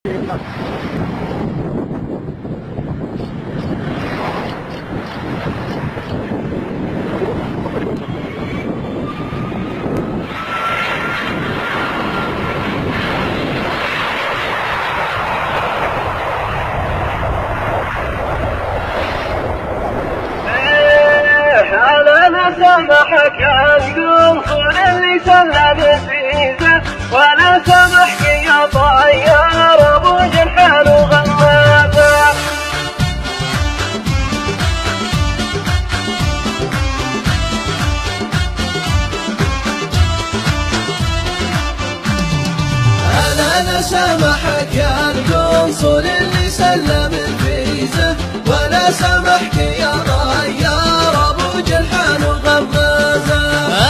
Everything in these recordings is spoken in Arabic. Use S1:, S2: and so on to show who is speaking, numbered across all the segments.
S1: سمحك القنصل اللي سلم الفيزا، ولا سمحك يا طيار ابو جنحان وغمازه.
S2: أنا سمحك يا القنصل اللي سلم الفيزا، ولا سمحك يا طيار ابو جنحان وغمازه.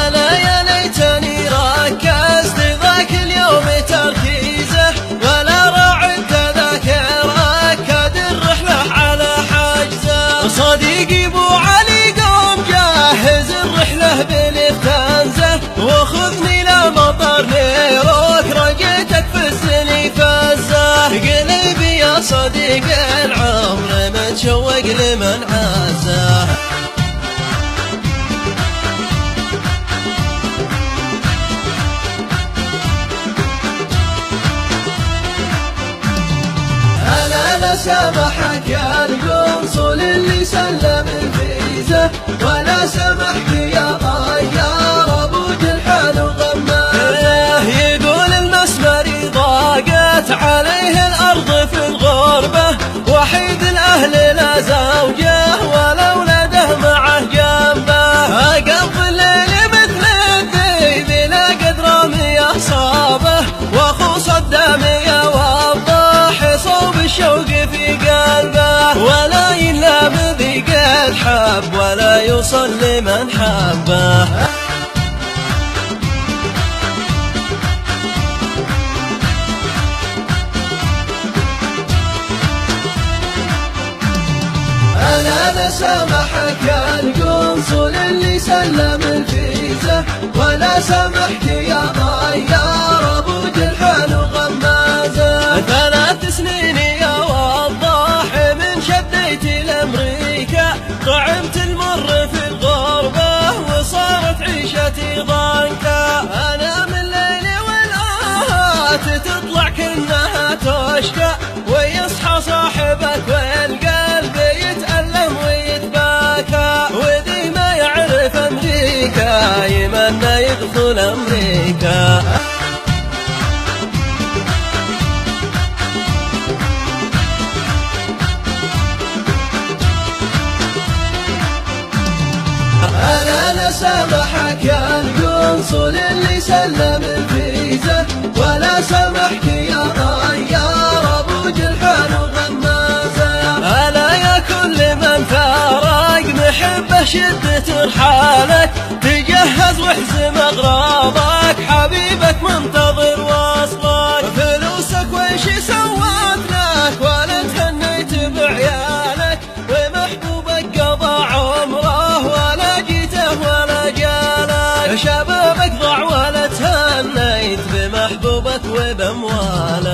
S2: انا يا ليتني ركزت ذاك اليوم تركيزه، ولا راعيت ذاك ركد الرحله على حجزه. صديقي ابو علي قوم جهز الرحله بالافتنزه، وخذني لمطر نيروك رجيتك في السني فزه. قلبي يا صديق العمر متشوق لمن عزه. أنا سمحك يا القنصل اللي سلم الفيزا، ولا سمحك يا طيار ابو جنحان وغمازه. يقول المسمري ضاقت عليه الارض في الغربه، وحيد الاهل لا زوجه ولا اولاده معه جنبه. قضى الليل مثل الذيب لا قد رامي اصابه، واخو صدام يوضح صوب الشوق في قلبه. ولا يلام ذي قد حب ولا يوصل لمن حبه. أنا سمحك يا القنصل اللي سلم الفيزا، ولا سمحك يا طيار ابو جنحان وغمازه. 3 سنين يا وضاح من شديتي لامريكا، طعمت المر في الغربه وصارت عيشتي ضنكا. انا من ليلي والآهات تطلع كأنها تشكى، ويصحى صاحبك والقلب يتألم ويتباكى. وذي ما يعرف امريكا يمنى يدخل امريكا. أنا سمحك يا القنصل اللي سلم الفيزا، ولا سمحك يا طيار ابو جنحان وغمازه. ألا يا كل من فارق محبه شدة رحالك، تجهز واحزم اغراضك حبيبك منتظر وصلك. فلوسك ويش سوت لك ولا تهنيت بعيالك، ومحبوبك قضى عمره ولا جيته ولا جالك. شبابك ضاع ولا تهنيت بمحبوبك وباموالك.